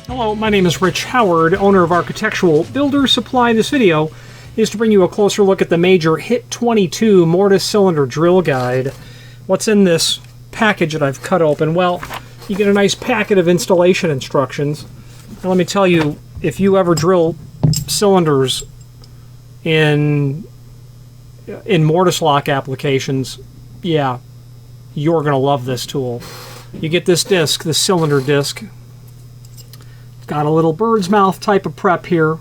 Hello, my name is Rich Howard, owner of Architectural Builder Supply. This video is to bring you a closer look at the major HIT-22 mortise cylinder drill guide. What's in this package that I've cut open? Well, you get a nice packet of installation instructions. And let me tell you, if you ever drill cylinders in mortise lock applications, yeah, you're going to love this tool. You get this disc, this cylinder disc. It's got a little bird's mouth type of prep here.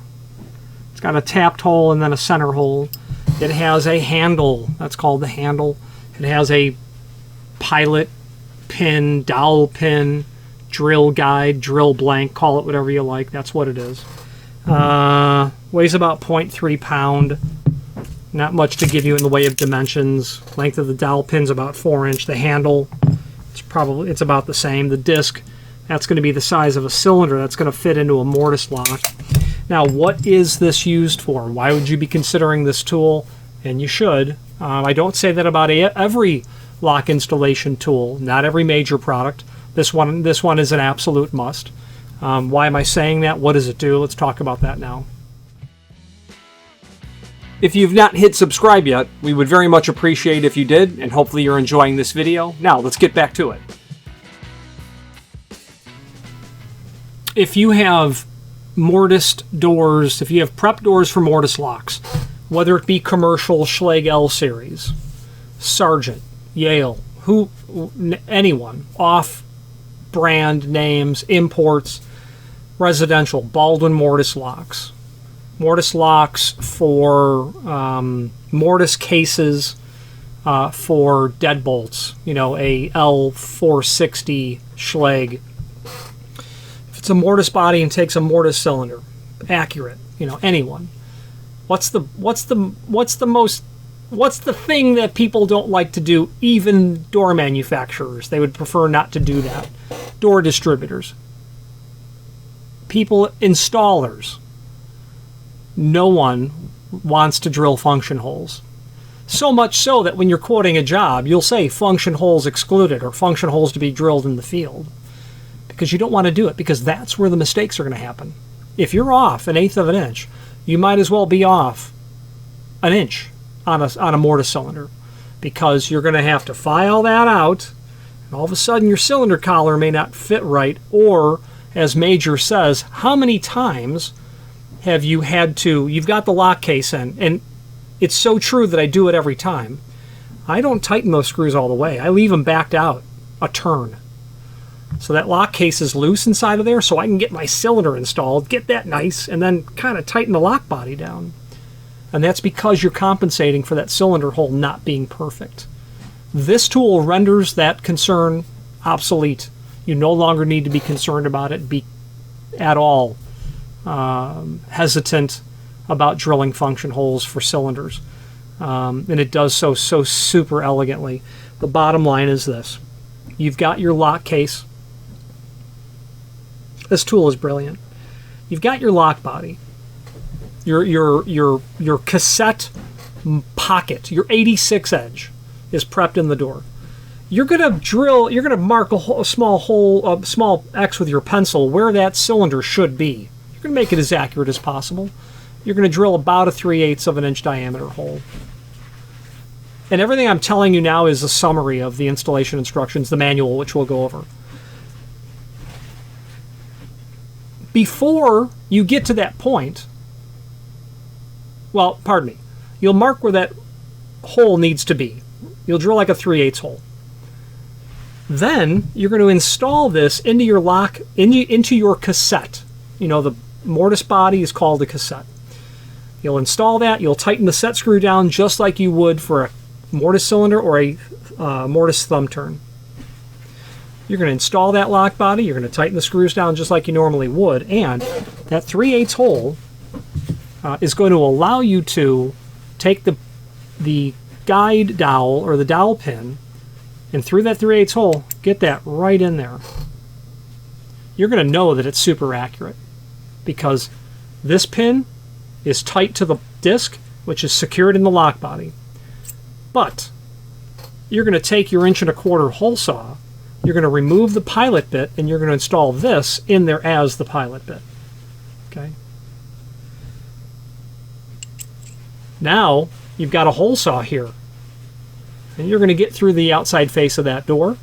It's got a tapped hole and then a center hole. It has a handle. That's called the handle. It has a pilot pin, dowel pin, drill guide, drill blank, call it whatever you like. That's what it is. Weighs about 0.3 pound. Not much to give you in the way of dimensions. Length of the dowel pin's about 4 inch. The handle, it's about the same. The disc, that's going to be the size of a cylinder. That's going to fit into a mortise lock. Now, what is this used for? Why would you be considering this tool? And you should. I don't say that about every lock installation tool. Not every major product. This one is an absolute must. Why am I saying that? What does it do? Let's talk about that now. If you've not hit subscribe yet, we would very much appreciate if you did, and hopefully you're enjoying this video. Now, let's get back to it. If you have mortised doors, if you have prep doors for mortise locks, whether it be commercial, Schlage L series, Sargent, Yale, anyone, off-brand names, imports, residential, Baldwin mortise locks for mortise cases for deadbolts, a L460 Schlage. If it's a mortise body and takes a mortise cylinder, accurate, anyone. What's the thing that people don't like to do? Even door manufacturers, they would prefer not to do that. Door distributors, installers. No one wants to drill function holes. So much so that when you're quoting a job, you'll say function holes excluded or function holes to be drilled in the field. Because you don't want to do it, because that's where the mistakes are going to happen. If you're off 1/8 of an inch, you might as well be off 1 inch on a mortise cylinder, because you're going to have to file that out, and all of a sudden your cylinder collar may not fit right, or, as Major says, how many times have you you've got the lock case in, and it's so true that I do it every time. I don't tighten those screws all the way. I leave them backed out a turn. So that lock case is loose inside of there, so I can get my cylinder installed, get that nice, and then kind of tighten the lock body down. And that's because you're compensating for that cylinder hole not being perfect. This tool renders that concern obsolete. You no longer need to be concerned about it, be at all hesitant about drilling function holes for cylinders. And it does so super elegantly. The bottom line is this. You've got your lock case. This tool is brilliant. You've got your lock body. Your cassette pocket, your 86 edge is prepped in the door. You're going to mark a small X with your pencil where that cylinder should be. You're going to make it as accurate as possible. You're going to drill about a 3/8 of an inch diameter hole. And everything I'm telling you now is a summary of the installation instructions, the manual, which we'll go over. Before you get to that point, well, pardon me, you'll mark where that hole needs to be. You'll drill like a 3/8 hole. Then you're going to install this into your lock, into your cassette. The mortise body is called a cassette. You'll install that. You'll tighten the set screw down just like you would for a mortise cylinder or a mortise thumb turn. You're going to install that lock body. You're going to tighten the screws down just like you normally would. And that 3/8 hole is going to allow you to take the guide dowel or the dowel pin, and through that 3/8 hole, get that right in there. You're going to know that it's super accurate, because this pin is tight to the disc, which is secured in the lock body. But you're going to take your 1 1/4 hole saw, you're going to remove the pilot bit and you're going to install this in there as the pilot bit. Okay. Now you've got a hole saw here. And you're going to get through the outside face of that door.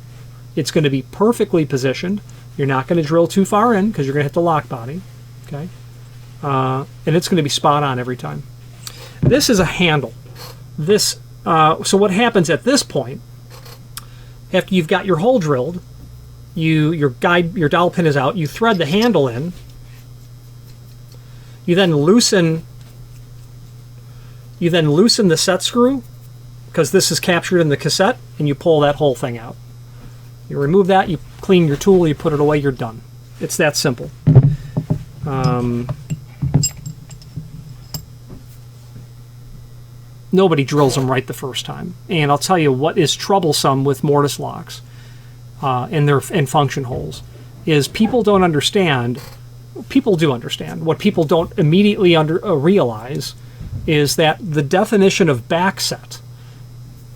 It's going to be perfectly positioned. You're not going to drill too far in because you're going to hit the lock body. Okay. And it's going to be spot on every time. This is a handle. This so what happens at this point, after you've got your hole drilled, your dowel pin is out, you thread the handle in, you then loosen the set screw, because this is captured in the cassette, and you pull that whole thing out. You remove that, you clean your tool, you put it away, you're done. It's that simple. Nobody drills them right the first time. And I'll tell you what is troublesome with mortise locks and function holes is people don't understand. People do understand. What people don't immediately realize is that the definition of back set.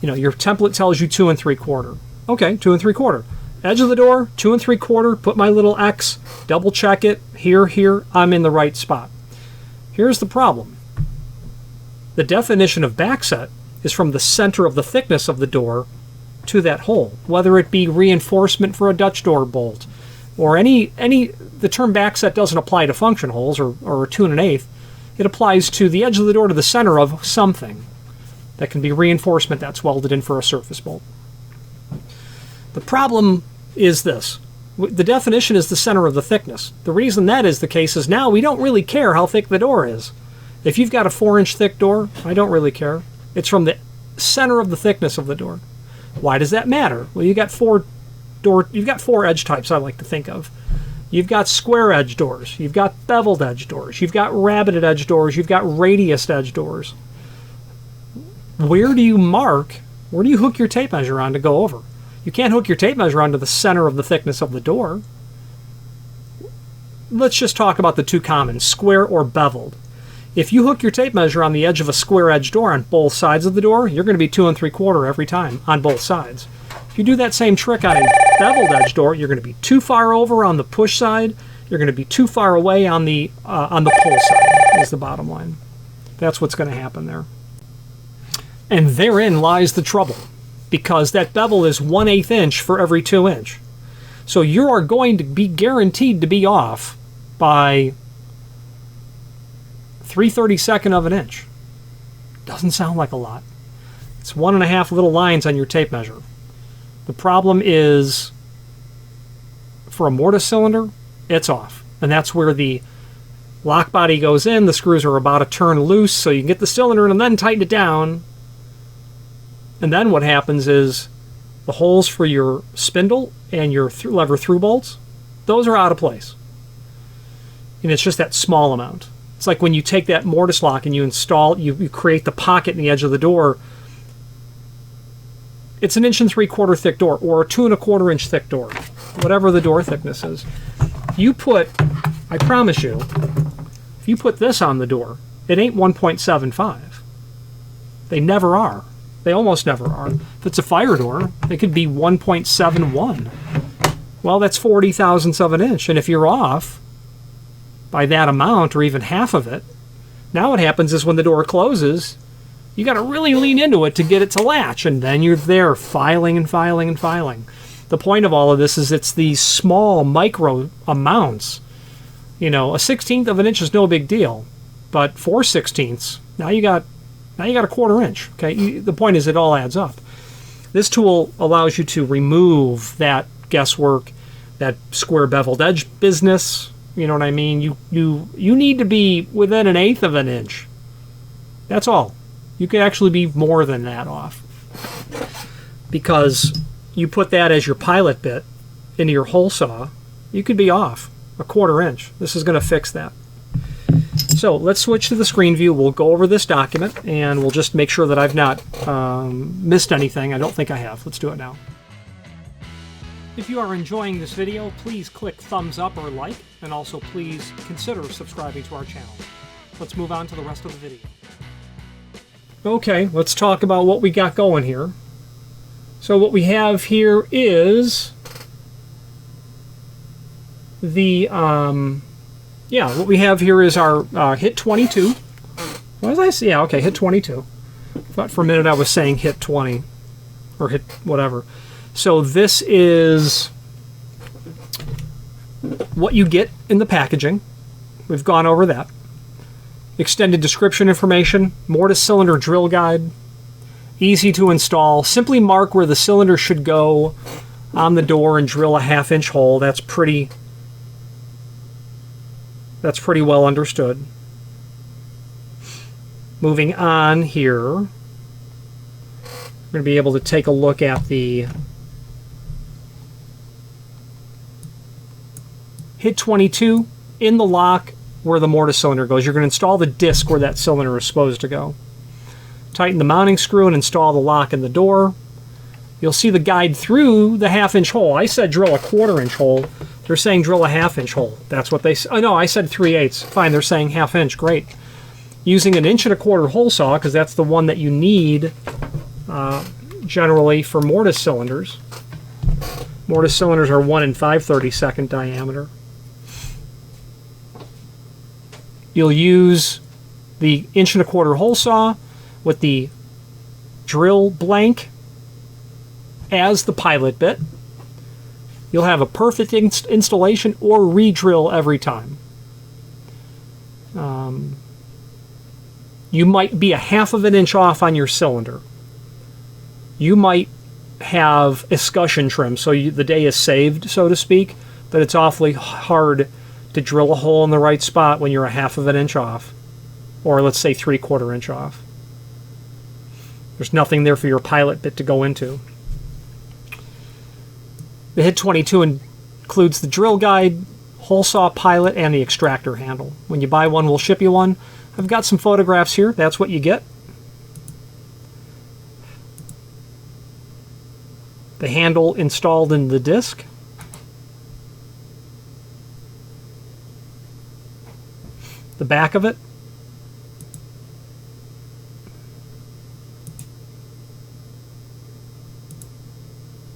Your template tells you 2 3/4. Okay, 2 3/4. Edge of the door, 2 3/4. Put my little X. Double check it. Here. I'm in the right spot. Here's the problem. The definition of backset is from the center of the thickness of the door to that hole, whether it be reinforcement for a Dutch door bolt or the term backset doesn't apply to function holes or a 2 1/8. It applies to the edge of the door to the center of something. That can be reinforcement that's welded in for a surface bolt. The problem is this. The definition is the center of the thickness. The reason that is the case is now we don't really care how thick the door is. If you've got a 4-inch thick door, I don't really care. It's from the center of the thickness of the door. Why does that matter? Well, you've got four edge types I like to think of. You've got square edge doors, you've got beveled edge doors, you've got rabbeted edge doors, you've got radiused edge doors. Where do you hook your tape measure on to go over? You can't hook your tape measure onto the center of the thickness of the door. Let's just talk about the two common, square or beveled. If you hook your tape measure on the edge of a square edge door on both sides of the door, you're going to be 2 3/4 every time on both sides. If you do that same trick on a beveled edge door, you're going to be too far over on the push side. You're going to be too far away on the pull side, is the bottom line. That's what's going to happen there. And therein lies the trouble, because that bevel is 1/8 inch for every 2 inch. So you are going to be guaranteed to be off by 3/32 of an inch. Doesn't sound like a lot. It's 1.5 little lines on your tape measure. The problem is, for a mortise cylinder, it's off. And that's where the lock body goes in. The screws are about a turn loose, so you can get the cylinder and then tighten it down. And then what happens is the holes for your spindle and your lever through bolts, those are out of place. And it's just that small amount. It's like when you take that mortise lock and you create the pocket in the edge of the door. It's an 1 3/4 thick door, or a 2 1/4 inch thick door, whatever the door thickness is. I promise you, if you put this on the door, it ain't 1.75. They never are. They almost never are. If it's a fire door, it could be 1.71. Well, that's 40 thousandths of an inch. And if you're off by that amount, or even half of it, now what happens is when the door closes, you got to really lean into it to get it to latch, and then you're there filing and filing and filing. The point of all of this is it's these small micro amounts. A 1/16 of an inch is no big deal, but 4/16, now you got a 1/4 inch. Okay, the point is it all adds up. This tool allows you to remove that guesswork, that square beveled edge business. You know what I mean? You need to be within 1/8 of an inch. That's all. You could actually be more than that off, because you put that as your pilot bit into your hole saw. You could be off 1/4 inch. This is going to fix that. So let's switch to the screen view. We'll go over this document and we'll just make sure that I've not missed anything. I don't think I have. Let's do it now. If you are enjoying this video, please click thumbs up or like, and also please consider subscribing to our channel. Let's move on to the rest of the video. Okay, let's talk about what we got going here. So what we have here is the yeah, what we have here is our HIT-22. What was I say? Yeah, okay, HIT-22. Thought for a minute I was saying HIT-20 or HIT whatever. So this is what you get in the packaging. We've gone over that. Extended description information, mortise cylinder drill guide, easy to install. Simply mark where the cylinder should go on the door and drill a 1/2 inch hole. That's pretty well understood. Moving on here, we're going to be able to take a look at the HIT-22 in the lock where the mortise cylinder goes. You're going to install the disc where that cylinder is supposed to go. Tighten the mounting screw and install the lock in the door. You'll see the guide through the 1/2 inch hole. I said drill a 1/4 inch hole. They're saying drill a 1/2 inch hole. That's what they say. Oh no, I said 3/8. Fine, they're saying 1/2 inch. Great. Using an 1 1/4 hole saw, because that's the one that you need generally for mortise cylinders. Mortise cylinders are 1 5/32 diameter. You'll use the 1 1/4 hole saw with the drill blank as the pilot bit. You'll have a perfect installation or re-drill every time. You might be a 1/2 inch off on your cylinder. You might have escutcheon trim, so the day is saved, so to speak, but it's awfully hard to drill a hole in the right spot when you're a 1/2 inch off, or let's say 3/4 inch off. There's nothing there for your pilot bit to go into. The HIT-22 includes the drill guide, hole saw pilot, and the extractor handle. When you buy one, we'll ship you one. I've got some photographs here. That's what you get. The handle installed in the disc. The back of it.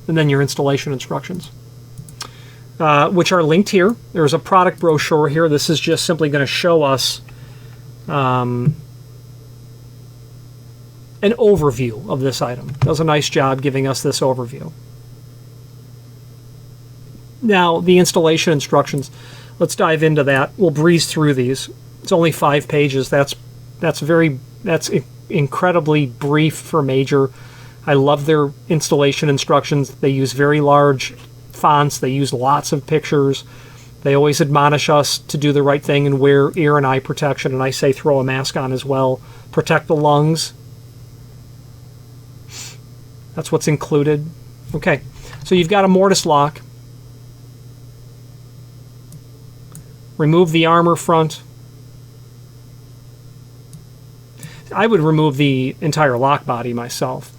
And then your installation instructions, which are linked here. There's a product brochure here. This is just simply going to show us an overview of this item. Does a nice job giving us this overview. Now, the installation instructions, let's dive into that. We'll breeze through these. It's only 5 pages. That's incredibly brief for Major. I love their installation instructions. They use very large fonts. They use lots of pictures. They always admonish us to do the right thing and wear ear and eye protection. And I say throw a mask on as well. Protect the lungs. That's what's included. Okay, so you've got a mortise lock. Remove the armor front. I would remove the entire lock body myself.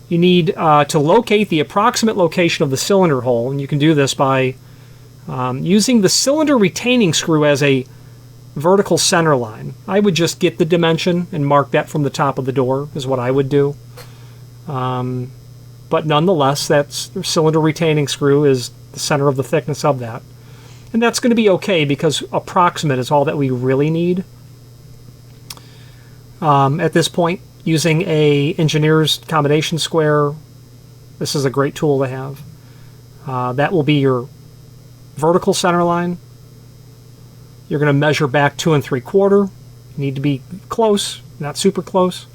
You need to locate the approximate location of the cylinder hole, and you can do this by using the cylinder retaining screw as a vertical center line. I would just get the dimension and mark that from the top of the door, is what I would do. But nonetheless, that's the cylinder retaining screw is the center of the thickness of that. And that's going to be okay because approximate is all that we really need. At this point, using a engineer's combination square, this is a great tool to have. That will be your vertical center line. You're going to measure back 2 3/4. You need to be close, not super close.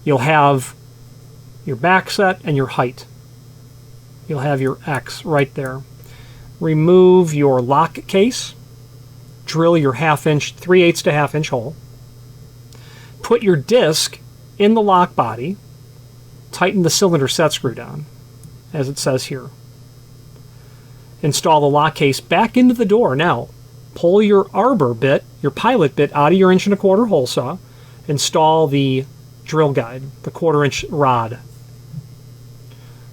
You'll have your back set and your height. You'll have your X right there. Remove your lock case. Drill your 1/2 inch, 3/8 to 1/2 inch hole. Put your disc in the lock body. Tighten the cylinder set screw down, as it says here. Install the lock case back into the door. Now, pull your arbor bit, your pilot bit, out of your 1 1/4 hole saw. Install the drill guide, the 1/4 inch rod.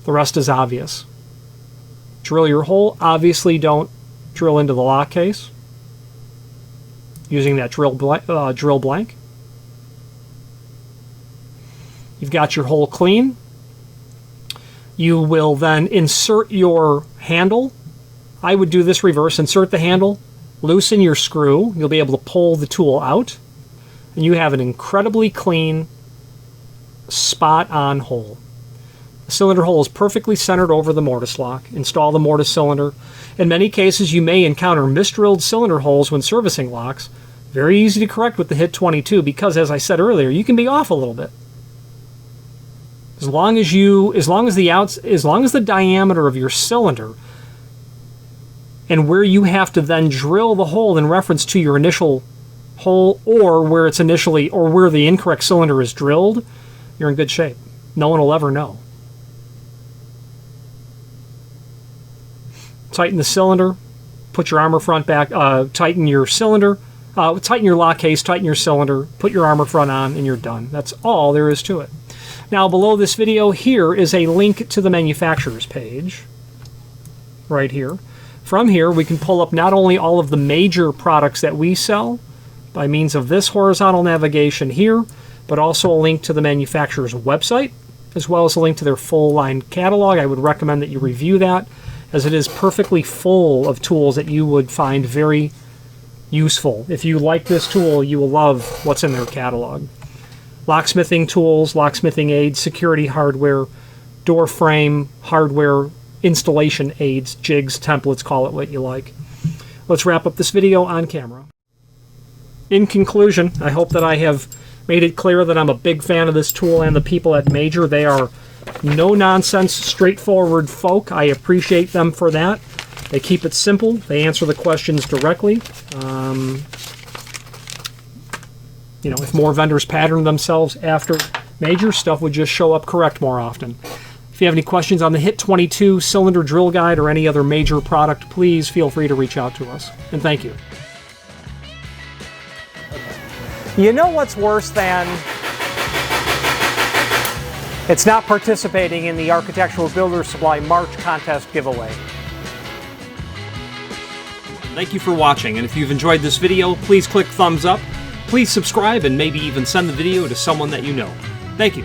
The rest is obvious. Drill your hole. Obviously, don't drill into the lock case using that drill blank. You've got your hole clean. You will then insert your handle I would do this reverse. Insert the handle, loosen your screw. You'll be able to pull the tool out, and you have an incredibly clean, spot-on hole. The cylinder hole is perfectly centered over the mortise lock. Install the mortise cylinder. In many cases, you may encounter misdrilled cylinder holes when servicing locks. Very easy to correct with the HIT-22 because, as I said earlier, you can be off a little bit. As long as the diameter of your cylinder and where you have to then drill the hole in reference to your initial hole, or where the incorrect cylinder is drilled, you're in good shape. No one will ever know. Tighten the cylinder, put your armor front back, tighten your cylinder, tighten your lock case, tighten your cylinder, put your armor front on, and you're done. That's all there is to it. Now, below this video here is a link to the manufacturer's page, right here. From here, we can pull up not only all of the major products that we sell by means of this horizontal navigation here, but also a link to the manufacturer's website, as well as a link to their full-line catalog. I would recommend that you review that, as it is perfectly full of tools that you would find very useful. If you like this tool, you will love what's in their catalog. Locksmithing tools, locksmithing aids, security hardware, door frame hardware, installation aids, jigs, templates, call it what you like. Let's wrap up this video on camera. In conclusion, I hope that I have made it clear that I'm a big fan of this tool and the people at Major. They are no-nonsense, straightforward folk. I appreciate them for that. They keep it simple. They answer the questions directly. If more vendors patterned themselves after Major, stuff would just show up correct more often. If you have any questions on the HIT-22 cylinder drill guide or any other Major product, please feel free to reach out to us. And thank you. You know what's worse than... It's not participating in the Architectural Builder Supply March contest giveaway. Thank you for watching, and if you've enjoyed this video, please click thumbs up, please subscribe, and maybe even send the video to someone that you know. Thank you.